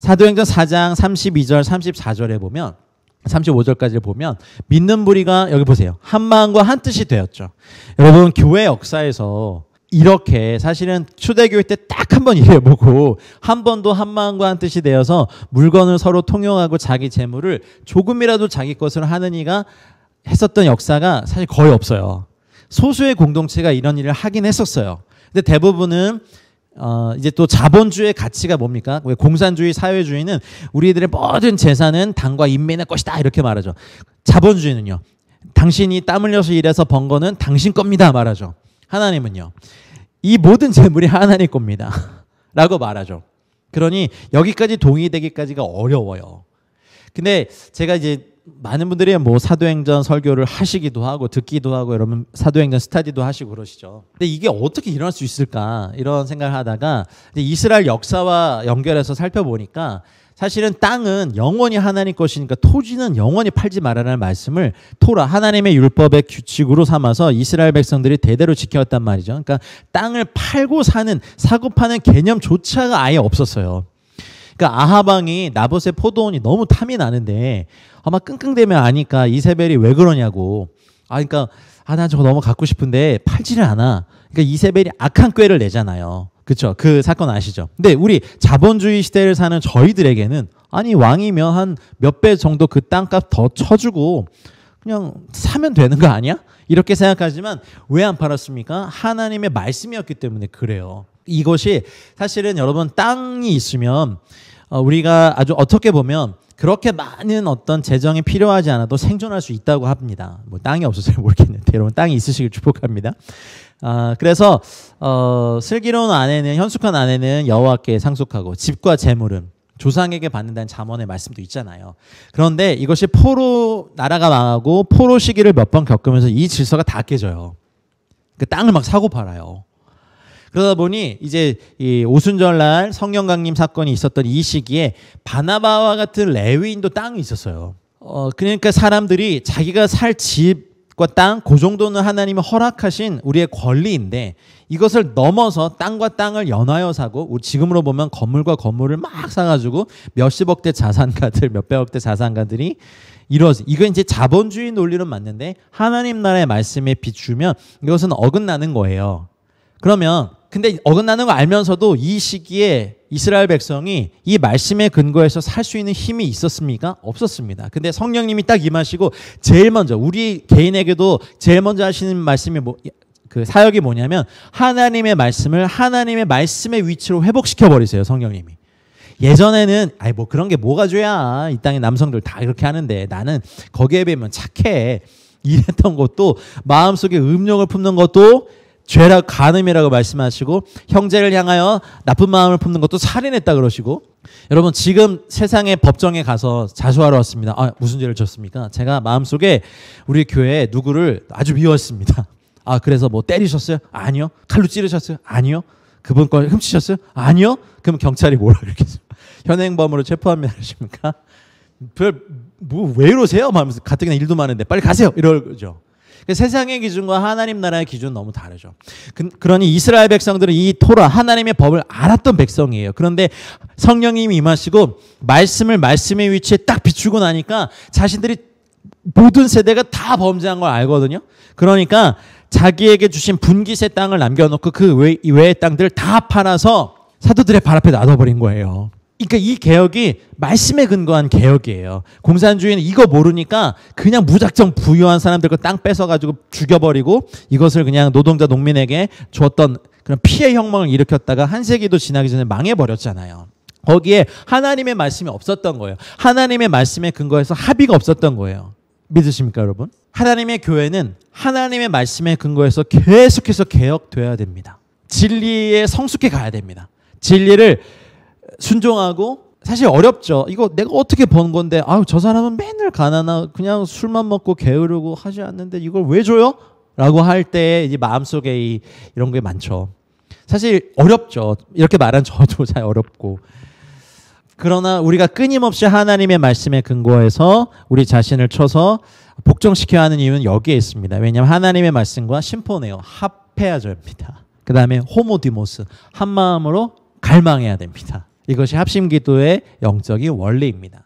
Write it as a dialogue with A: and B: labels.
A: 사도행전 4장 32절 34절에 보면 35절까지를 보면 믿는 무리가 여기 보세요. 한 마음과 한 뜻이 되었죠. 여러분 교회 역사에서 이렇게 사실은 초대교회 때 딱 한 번 일해보고 한 번도 한 마음과 한 뜻이 되어서 물건을 서로 통용하고 자기 재물을 조금이라도 자기 것으로 하는 이가 했었던 역사가 사실 거의 없어요. 소수의 공동체가 이런 일을 하긴 했었어요. 근데 대부분은 이제 또 자본주의의 가치가 뭡니까? 왜 공산주의 사회주의는 우리들의 모든 재산은 당과 인민의 것이다 이렇게 말하죠. 자본주의는요. 당신이 땀 흘려서 일해서 번 거는 당신 겁니다 말하죠. 하나님은요. 이 모든 재물이 하나님 겁니다. 라고 말하죠. 그러니 여기까지 동의되기까지가 어려워요. 근데 제가 이제 많은 분들이 뭐 사도행전 설교를 하시기도 하고 듣기도 하고 여러분 사도행전 스타디도 하시고 그러시죠. 근데 이게 어떻게 일어날 수 있을까 이런 생각을 하다가 이스라엘 역사와 연결해서 살펴보니까 사실은 땅은 영원히 하나님 것이니까 토지는 영원히 팔지 말라는 말씀을 토라 하나님의 율법의 규칙으로 삼아서 이스라엘 백성들이 대대로 지켜왔단 말이죠. 그러니까 땅을 팔고 사고 파는 개념조차가 아예 없었어요. 그러니까 아합 왕이 나봇의 포도원이 너무 탐이 나는데 아마 끙끙대며 아니까 이세벨이 왜 그러냐고. 그러니까 나 저거 너무 갖고 싶은데 팔지를 않아. 그러니까 이세벨이 악한 꾀를 내잖아요. 그렇죠? 그 사건 아시죠? 근데 우리 자본주의 시대를 사는 저희들에게는 아니 왕이면 한 몇 배 정도 그 땅값 더 쳐주고 그냥 사면 되는 거 아니야? 이렇게 생각하지만 왜 안 팔았습니까? 하나님의 말씀이었기 때문에 그래요. 이것이 사실은 여러분 땅이 있으면 우리가 아주 어떻게 보면 그렇게 많은 어떤 재정이 필요하지 않아도 생존할 수 있다고 합니다. 뭐 땅이 없어서 모르겠는데 여러분 땅이 있으시길 축복합니다. 그래서 슬기로운 아내는 현숙한 아내는 여호와께 상속하고 집과 재물은 조상에게 받는다는 잠언의 말씀도 있잖아요. 그런데 이것이 포로 나라가 망하고 포로 시기를 몇 번 겪으면서 이 질서가 다 깨져요. 그 땅을 막 사고 팔아요. 그러다 보니 이제 이 오순절날 성령 강림 사건이 있었던 이 시기에 바나바와 같은 레위인도 땅이 있었어요. 그러니까 사람들이 자기가 살 집과 땅, 그 정도는 하나님이 허락하신 우리의 권리인데 이것을 넘어서 땅과 땅을 연하여 사고 지금으로 보면 건물과 건물을 막 사가지고 몇십억대 자산가들, 몇백억대 자산가들이 이건 이제 자본주의 논리는 맞는데 하나님 나라의 말씀에 비추면 이것은 어긋나는 거예요. 그러면 근데 어긋나는 거 알면서도 이 시기에 이스라엘 백성이 이 말씀에 근거해서 살 수 있는 힘이 있었습니까? 없었습니다. 근데 성령님이 딱 임하시고 제일 먼저 우리 개인에게도 제일 먼저 하시는 말씀이 그 사역이 뭐냐면 하나님의 말씀을 하나님의 말씀의 위치로 회복시켜 버리세요. 성령님이. 예전에는 뭐 그런 게 뭐가 죄야. 이 땅의 남성들 다 이렇게 하는데 나는 거기에 비하면 착해. 이랬던 것도 마음속에 음욕을 품는 것도 죄라 간음이라고 말씀하시고 형제를 향하여 나쁜 마음을 품는 것도 살인했다 그러시고 여러분 지금 세상의 법정에 가서 자수하러 왔습니다. 무슨 죄를 졌습니까? 제가 마음속에 우리 교회에 누구를 아주 미워했습니다. 그래서 뭐 때리셨어요? 아니요. 칼로 찌르셨어요? 아니요. 그분 걸 훔치셨어요? 아니요. 그럼 경찰이 뭐라 그러겠어요? 현행범으로 체포합니다 하십니까? 왜 이러세요? 하면서 가뜩이나 일도 많은데 빨리 가세요. 이러죠. 세상의 기준과 하나님 나라의 기준은 너무 다르죠. 그러니 이스라엘 백성들은 이 토라 하나님의 법을 알았던 백성이에요. 그런데 성령님이 임하시고 말씀의 위치에 딱 비추고 나니까 자신들이 모든 세대가 다 범죄한 걸 알거든요. 그러니까 자기에게 주신 분깃의 땅을 남겨놓고 그 외의 땅들을 다 팔아서 사도들의 발 앞에 놔둬버린 거예요. 그러니까 이 개혁이 말씀에 근거한 개혁이에요. 공산주의는 이거 모르니까 그냥 무작정 부유한 사람들 그 땅 뺏어가지고 죽여버리고 이것을 그냥 노동자 농민에게 줬던 그런 피해 혁명을 일으켰다가 한 세기도 지나기 전에 망해버렸잖아요. 거기에 하나님의 말씀이 없었던 거예요. 하나님의 말씀에 근거해서 합의가 없었던 거예요. 믿으십니까 여러분? 하나님의 교회는 하나님의 말씀에 근거해서 계속해서 개혁돼야 됩니다. 진리에 성숙해 가야 됩니다. 진리를 순종하고 사실 어렵죠. 이거 내가 어떻게 번 건데 저 사람은 맨날 가난하고 그냥 술만 먹고 게으르고 하지 않는데 이걸 왜 줘요? 라고 할 때 이제 마음속에 이런 게 많죠. 사실 어렵죠. 이렇게 말한 저도 잘 어렵고. 그러나 우리가 끊임없이 하나님의 말씀에 근거해서 우리 자신을 쳐서 복종시켜야 하는 이유는 여기에 있습니다. 왜냐하면 하나님의 말씀과 심포네요. 합해야 됩니다. 그 다음에 호모디모스 한 마음으로 갈망해야 됩니다. 이것이 합심기도의 영적인 원리입니다.